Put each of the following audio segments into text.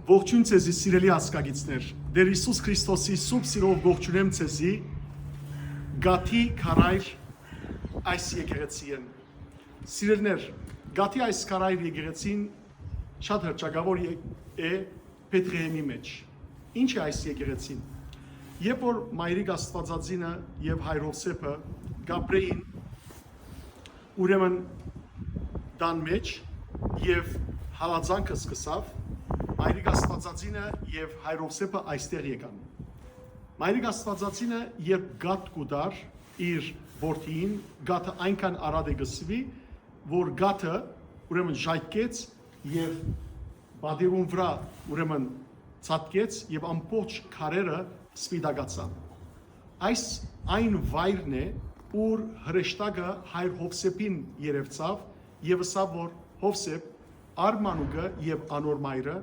Ողջույն ցեզի սիրելի հասկագիցներ, Տեր Հիսուս Քրիստոսի սուրբ սիրով ողջունեմ ցեզի, Գաթի քարայր այս եկեղեցին։ Սիրելիներ, Գաթի այս քարայր եկեղեցին շատ հրճակավոր է Պետրեհեմի մեջ։ Ինչ է այս եկեղեցին։ Երբ որ Մայրիկ Աստվածածինը եւ Հայր Հովսեփը գապրեին ուրեմն դան մեջ եւ հալածանքը սկսավ, Մայրիկ Աստվածածինը եւ Հայր Հովսեփը այստեղ եկան։ Մայրիկ Աստվածածինը երբ գատ կուդար իր որդին, գատը այնքան արադ է գսվի, որ գատը ուրեմն ժայթքեց եւ բادرուն վրա ուրեմն ցածկեց եւ ամբողջ քարերը սպիտակացան։ Այս այն վայրն է, ուր հրեշտակը Հայր Հովսեփին երևցավ եւ ասավ, որ Հովսեփ Արմանուկը եւ անոր մայրը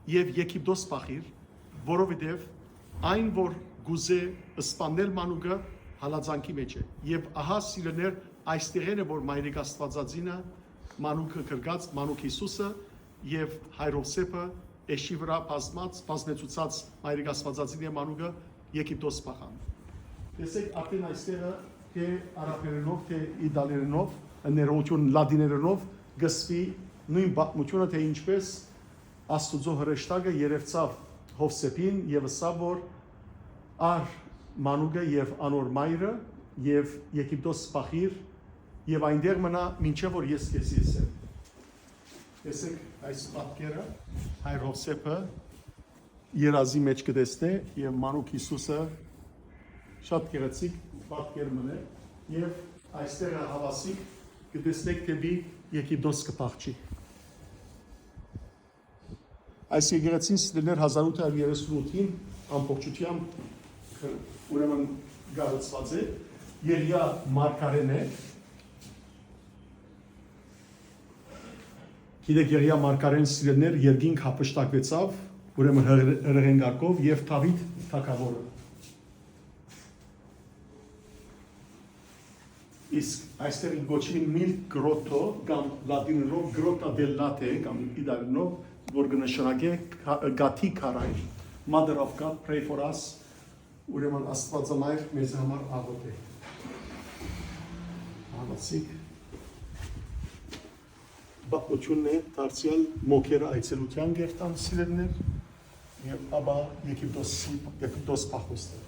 եւ Եգիպտոս փախիր, որովհետեւ այն որ գուզե սպանել մանուկը հալածանքի մեջ է։ Եվ ահա սիրելիներ, այստեղն է որ Մայրիկ Աստվածածինը մանուկը կրկած, մանուկ Հիսուսը եւ Հայր Հովսեփը էշի վրա բազմեցուցած Մայրիկ Աստվածածինի մանուկը Եգիպտոս փախան։ Տեսեք, արդեն այստեղը թե արաբերենով, թե իտալերենով, ներողություն լատիներենով գսվի նույն պատմությունը, թե ինչպես Աստուծո հրեշտակը երևցավ Հովսեփին եւ ասավ, որ ար մանուկը եւ անոր մայրը եւ Եգիպտոս փախիր եւ այնտեղ մնա մինչեւ որ ես քեզ եսեմ։ Տեսեք այս պատկերը Հայր Հովսեփը երազի մեջ կտեսնե եւ մանուկ Հիսուսը շատ գեղեցիկ պատկեր մնե եւ այստեղ հավասիկ կտեսնեք դեպի Եգիպտոս կփախչի։ Այս եկեղեցին սիրելիներ 1838-ին ամբողջությամբ ուրեմն գառուցված է, Երիա Մարգարեն է։ Գիտեք Երիա Մարգարեն սիրելիներ երկինք հափշտակվեցավ, ուրեմն հրեղենգարկով եւ Դավիթ թագավորը։ Իսկ այստեղ գոչվին Mil Grotto կամ լատիներով Grotta del Latte կամ իտալերենով որ կնշանակե Գաթի քարայր, Mother of God, pray for us, ուրեմն Աստվածամայր մեզ համար աղոթե։ Հավասիկ բապոչունն է դարձյալ մոքերը այցելության գերտան սիրելներ եւ ապա Եգիպտոս փախոստը։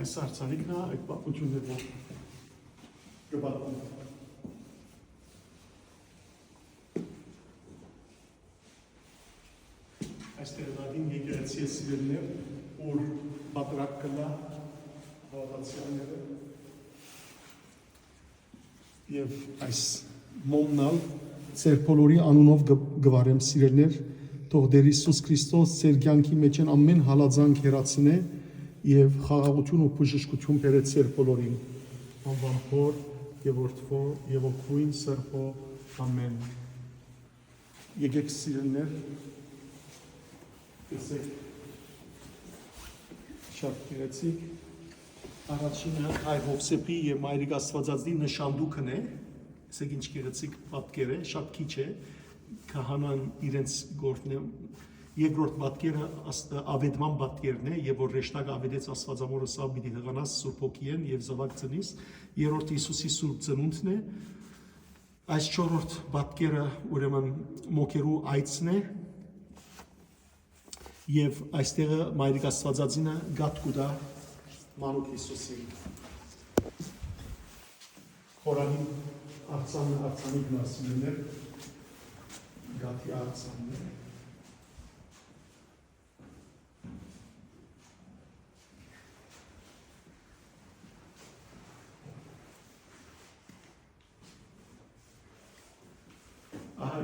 Այս արցանիքն է այդ պատմությունները կբացում։ Այստեղ դադին եկեղեցի սիրելիներ, որ պատրակ կլա հավատացյալները եւ այս մոմնալ ծեր բոլորի անունով գվարեմ սիրելիներ, թող Տեր Հիսուս Քրիստոս ծեր կյանքի մեջ ամեն հալածանք հեռացնե եւ խաղաղություն ու բժշկություն բերեց ծեր բոլորին։ Անվան Հոր եւ Որդու եւ Օգուին Սրբո ամեն։ Եկեք սիրելիներ, տեսեք շատ գեղեցիկ առաջինը Հայր Հովսեփի եւ Մայրիկ Աստվածածնի նշանդուկն է։ Տեսեք ինչ գեղեցիկ պատկեր է, շատ քիչ է, քահանան իրենց գործն է։ Երկրորդ պատկերը ավետման պատկերն է, եւ որ հրեշտակը ավետեց Աստվածամորը սա պիտի հղանաս Սուրբ Հոգիեն եւ զավակ ծնիս, երրորդ Հիսուսի Սուրբ ծնունդն է, այս չորրորդ պատկերը ուրեմն մոքերու այցն է, եւ այստեղը Մայրիկ Աստվածածինը գատ կուտա մանուկ Հիսուսին։ Խորանի արցանիքն ասիլներ, գատի արցանն է։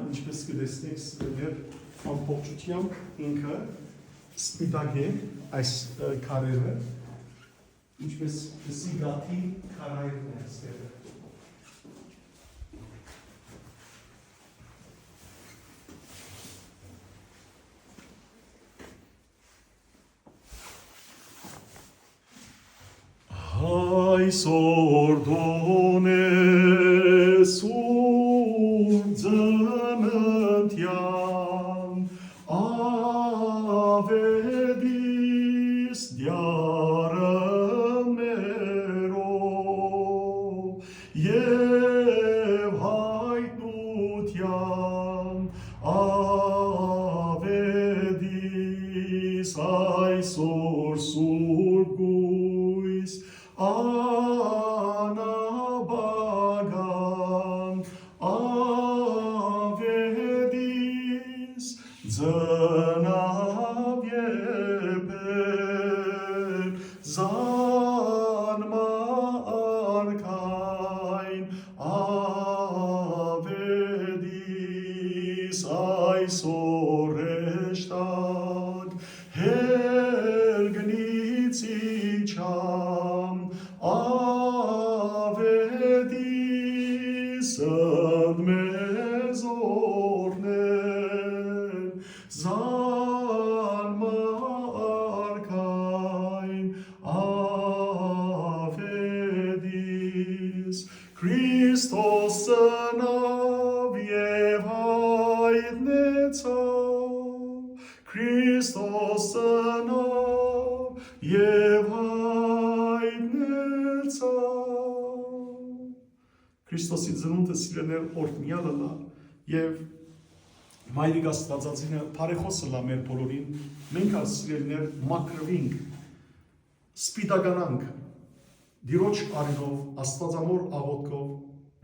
Ինչպես կտեսնեք սիրելիներ, ամբողջությամբ ինքը սպիտակ է այս քարերը, ինչպես գսի գաթի քարայրն է այստեղ։ այսօր դոնես ու ձնընդյան ավետիս դյարը մերով և հայտնության ավետիս այսօր սուրբ գույս անաբագան ավետիս ձնավ եպել զանմա արքայն ավետիս այսօր էշտակ հերգնիցի չամ ավետիս մեզ օրներ զանմա արքայն ավետիս Քրիստոս ծնավ և հայտնեցավ Քրիստոս ծնավ և հայտնեցավ Քրիստոսի ծնունդը սիրելիներ օրհնյալը լա և Մայրիկ Աստվածածինը բարեխոսը լա մեր բոլորին մենք ալ սիրելիներ մաքրվինք սպիտականանք Տիրոջ արինով Աստվածամոր աղոթքով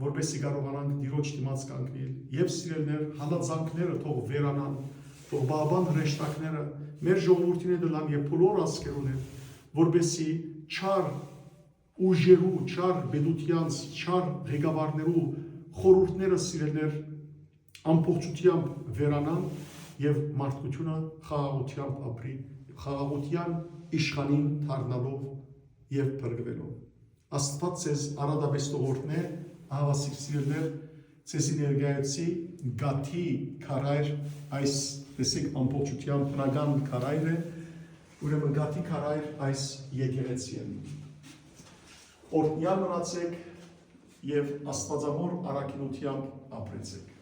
որպեսզի կարողանանք Տիրոջ դիմաց կանգնել եւ սիրելիներ հալածանքները թող վերանան թող բաբան հրեշտակները մեր ժողովրդին դլան եւ բոլոր ազգերուն որպեսզի չար ուժերու չար բեդությանց չար ղեկավարներու խորհուրդները սիրելիներ ամբողջությամբ վերանան եւ մարդկությունը խաղաղությամբ ապրի խաղաղության իշխանին դառնալով եւ բրգվելով Աստված ձեզ արադաբեստողորն է ահավասիկ սիրելիներ ձեզի ներկայացի գաթի քարայր այս տեսեք ամբողջությամբ բնական քարայր է ուրեմն գաթի քարայր այս եկեղեցին օրհնյալ մնացեք եւ Աստվածամոր առաքինությամբ ապրեցեք